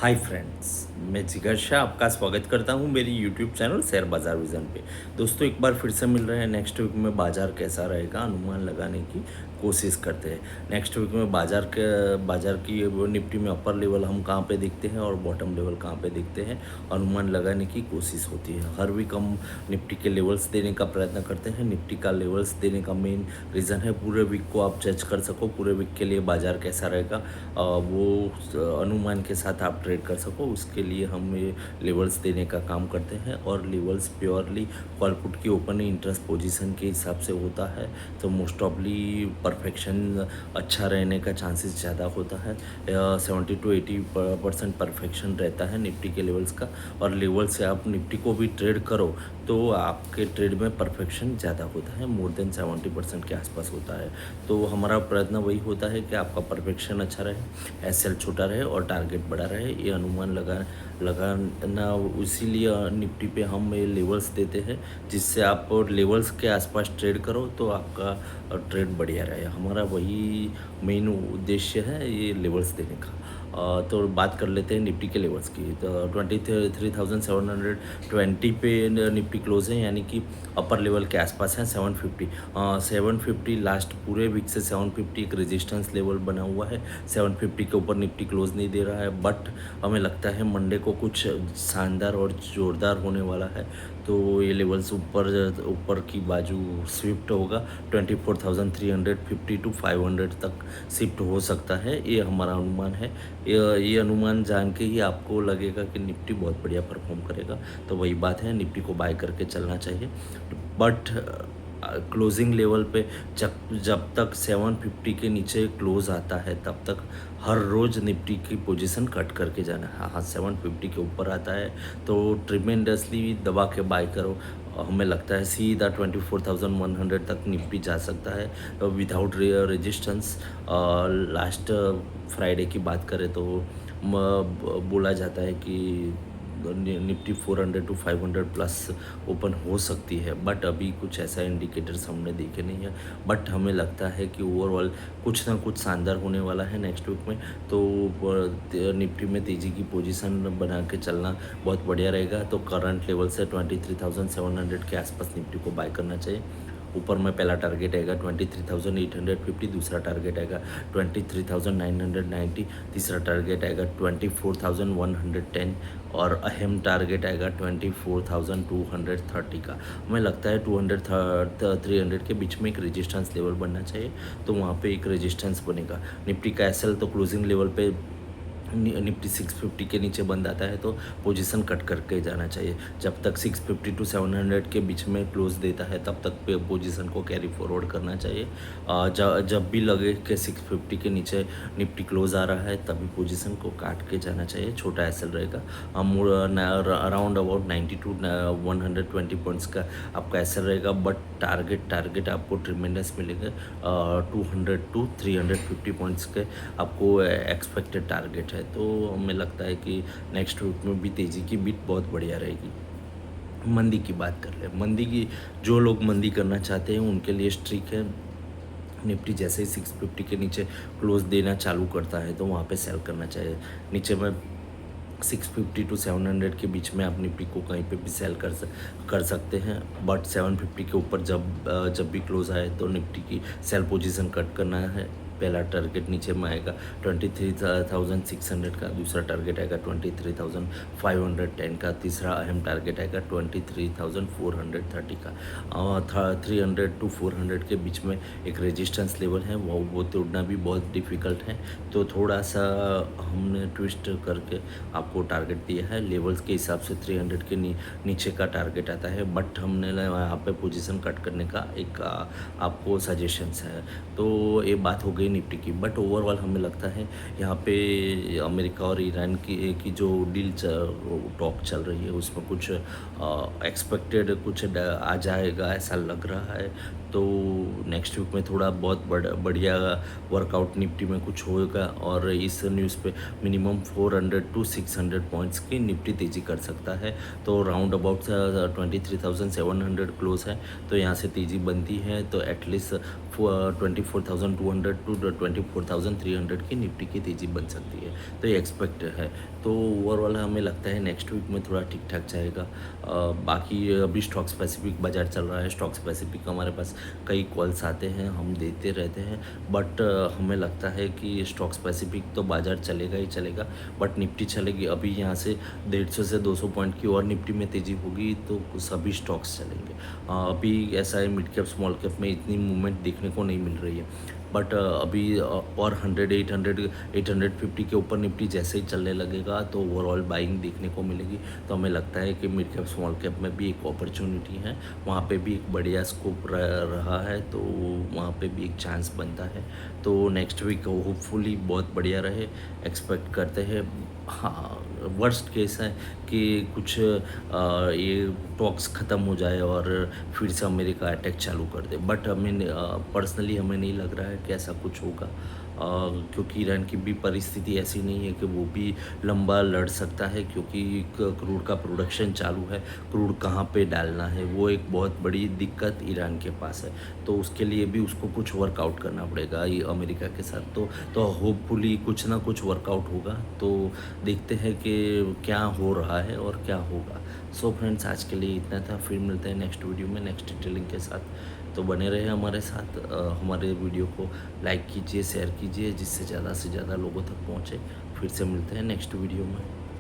Hi friends, मैं जिगर शाह आपका स्वागत करता हूं मेरी यूट्यूब चैनल शेयर बाज़ार विज़न पे। दोस्तों, एक बार फिर से मिल रहे हैं। नेक्स्ट वीक में बाज़ार कैसा रहेगा अनुमान लगाने की कोशिश करते हैं। नेक्स्ट वीक में बाज़ार की वो निफ्टी में अपर लेवल हम कहां पे देखते हैं और बॉटम लेवल कहां पे देखते हैं, अनुमान लगाने की कोशिश होती है। हर वीक हम निफ्टी के लेवल्स देने का प्रयत्न करते हैं। निफ्टी का लेवल्स देने का मेन रीज़न है पूरे वीक को आप जज कर सको, पूरे वीक के लिए बाज़ार कैसा रहेगा वो अनुमान के साथ आप ट्रेड कर सको। उसके लिए हम ये लेवल्स देने का काम करते हैं और लेवल्स प्योरली कॉल पुट की ओपन इंटरेस्ट पोजीशन के हिसाब से होता है, तो मोस्ट ऑफली परफेक्शन अच्छा रहने का चांसेस ज़्यादा होता है। 70 to 80% परफेक्शन रहता है निफ्टी के लेवल्स का, और लेवल से आप निफ्टी को भी ट्रेड करो तो आपके ट्रेड में परफेक्शन ज़्यादा होता है, मोर देन 70% के आसपास होता है। तो हमारा प्रयत्न वही होता है कि आपका परफेक्शन अच्छा रहे, एसएल छोटा रहे और टारगेट बड़ा रहे, ये अनुमान लगाना। इसीलिए निफ्टी पे हम ये लेवल्स देते हैं, जिससे आप लेवल्स के आसपास ट्रेड करो तो आपका ट्रेड बढ़िया रहे। हमारा वही मेन उद्देश्य है ये लेवल्स देने का। तो बात कर लेते हैं निफ्टी के लेवल्स की। तो 23,720 पे निफ्टी क्लोज है, यानी कि अपर लेवल के आसपास है। 750 750 लास्ट पूरे वीक से 750 एक रेजिस्टेंस लेवल बना हुआ है। 750 के ऊपर निफ्टी क्लोज नहीं दे रहा है, बट हमें लगता है मंडे को कुछ शानदार और ज़ोरदार होने वाला है, तो ये लेवल्स ऊपर ऊपर की बाजू स्विफ्ट होगा। 24,350 to 500 तक शिफ्ट हो सकता है, ये हमारा अनुमान है। ये अनुमान जान के ही आपको लगेगा कि निफ्टी बहुत बढ़िया परफॉर्म करेगा, तो वही बात है, निफ्टी को बाय करके चलना चाहिए। बट क्लोजिंग लेवल पे जब जब तक 750 के नीचे क्लोज आता है तब तक हर रोज़ निफ्टी की पोजीशन कट करके जाना है। हाँ, 750 के ऊपर आता है तो ट्रिमेंडसली दबा के बाय करो। हमें लगता है सीधा 24,100 तक निफ्टी जा सकता है विदाउट रेजिस्टेंस। लास्ट फ्राइडे की बात करें तो बोला जाता है कि निफ्टी 400 to 500 प्लस ओपन हो सकती है, बट अभी कुछ ऐसा इंडिकेटर्स हमने देखे नहीं है। बट हमें लगता है कि ओवरऑल कुछ ना कुछ शानदार होने वाला है नेक्स्ट वीक में, तो निफ्टी में तेज़ी की पोजीशन बना के चलना बहुत बढ़िया रहेगा। तो करंट लेवल से 23,700 के आसपास निफ्टी को बाय करना चाहिए। ऊपर में पहला टारगेट आएगा 23,850, दूसरा टारगेट आएगा 23,990, तीसरा टारगेट आएगा 24,110 और अहम टारगेट आएगा 24,230 का। हमें लगता है 300 के बीच में एक रेजिस्टेंस लेवल बनना चाहिए, तो वहाँ पे एक रेजिस्टेंस बनेगा। निफ्टी का एसएल तो क्लोजिंग लेवल पे निफ्टी 650 के नीचे बंद आता है तो पोजीशन कट करके जाना चाहिए। जब तक 650 to 700 के बीच में क्लोज देता है तब तक पे पोजीशन को कैरी फॉरवर्ड करना चाहिए। जब भी लगे कि 650 के नीचे निफ्टी क्लोज आ रहा है तभी पोजीशन को काट के जाना चाहिए। छोटा एसएल रहेगा, अराउंड अबाउट 90 to 120 पॉइंट्स का आपका एसएल रहेगा, बट टारगेट आपको ट्रिमेंडस मिलेगा। 200 to 350 पॉइंट्स के आपको एक्सपेक्टेड टारगेट है। तो हमें लगता है कि नेक्स्ट वीक में भी तेज़ी की बीट बहुत बढ़िया रहेगी। मंदी की बात कर ले, मंदी की जो लोग मंदी करना चाहते हैं उनके लिए स्ट्रिक है। निफ्टी जैसे ही 650 के नीचे क्लोज देना चालू करता है तो वहाँ पे सेल करना चाहिए। नीचे में 650 to 700 के बीच में आप निफ्टी को कहीं पे भी सेल कर सकते हैं, बट 750 के ऊपर जब भी क्लोज आए तो निफ्टी की सेल पोजीशन कट करना है। पहला टारगेट नीचे में आएगा 23,600 का, दूसरा टारगेट आएगा 23,510 का, तीसरा अहम टारगेट आएगा 23,430 का। 300 to 400 के बीच में एक रेजिस्टेंस लेवल है, वो तोड़ना भी बहुत डिफ़िकल्ट है। तो थोड़ा सा हमने ट्विस्ट करके आपको टारगेट दिया है। लेवल्स के हिसाब से 300 के नीचे का टारगेट आता है, बट हमने यहाँ पे पोजीशन कट करने का एक आपको सजेशंस है। तो ये बात हो गई निफ्टी की, बट ओवरऑल हमें लगता है यहाँ पे अमेरिका और ईरान की जो डील टॉक चल रही है उसमें कुछ एक्सपेक्टेड कुछ आ जाएगा ऐसा लग रहा है। तो नेक्स्ट वीक में थोड़ा बहुत बढ़िया वर्कआउट निफ्टी में कुछ होगा और इस न्यूज़ पे मिनिमम 400 टू 600 पॉइंट्स की निफ्टी तेज़ी कर सकता है। तो राउंड अबाउट 23,700 क्लोज है, तो यहाँ से तेज़ी बनती है तो एटलीस्ट 24,200 टू 24,300 की निफ्टी की तेज़ी बन सकती है, तो ये एक्सपेक्ट है। तो ओवरऑल हमें लगता है नेक्स्ट वीक में थोड़ा ठीक ठाक जाएगा। बाकी अभी स्टॉक स्पेसिफिक बाज़ार चल रहा है, स्टॉक स्पेसिफिक हमारे पास कई कॉल्स आते हैं, हम देते रहते हैं, बट हमें लगता है कि स्टॉक स्पेसिफिक तो बाज़ार चलेगा ही चलेगा, बट निफ्टी चलेगी। अभी यहाँ से 150 से 200 पॉइंट की और निफ्टी में तेज़ी होगी तो सभी स्टॉक्स चलेंगे। अभी ऐसा है मिड कैप स्मॉल कैप में इतनी मूवमेंट देखने को नहीं मिल रही है, बट अभी और 100 800 850 के ऊपर निफ्टी जैसे ही चलने लगेगा तो ओवरऑल बाइंग देखने को मिलेगी। तो हमें लगता है कि मिड कैप स्मॉल कैप में भी एक अपॉर्चुनिटी है, वहाँ पे भी एक बढ़िया स्कोप रहा है, तो वहाँ पे भी एक चांस बनता है। तो नेक्स्ट वीक होपफुली बहुत बढ़िया रहे, एक्सपेक्ट करते हैं। हाँ, वर्स्ट केस है कि कुछ ये टॉक्स ख़त्म हो जाए और फिर से अमेरिका अटैक चालू कर दे, बट हमें पर्सनली हमें नहीं लग रहा है कि ऐसा कुछ होगा, क्योंकि ईरान की भी परिस्थिति ऐसी नहीं है कि वो भी लंबा लड़ सकता है, क्योंकि क्रूड का प्रोडक्शन चालू है, क्रूड कहाँ पे डालना है वो एक बहुत बड़ी दिक्कत ईरान के पास है। तो उसके लिए भी उसको कुछ वर्कआउट करना पड़ेगा ये अमेरिका के साथ। तो होपफुली कुछ ना कुछ वर्कआउट होगा, तो देखते हैं कि क्या हो रहा है और क्या होगा। सो फ्रेंड्स, आज के लिए इतना था, फिर मिलते हैं नेक्स्ट वीडियो में नेक्स्ट डिटेलिंग के साथ। तो बने रहे हमारे साथ, हमारे वीडियो को लाइक कीजिए, शेयर कीजिए, जिससे ज़्यादा से ज़्यादा लोगों तक पहुँचे। फिर से मिलते हैं नेक्स्ट वीडियो में।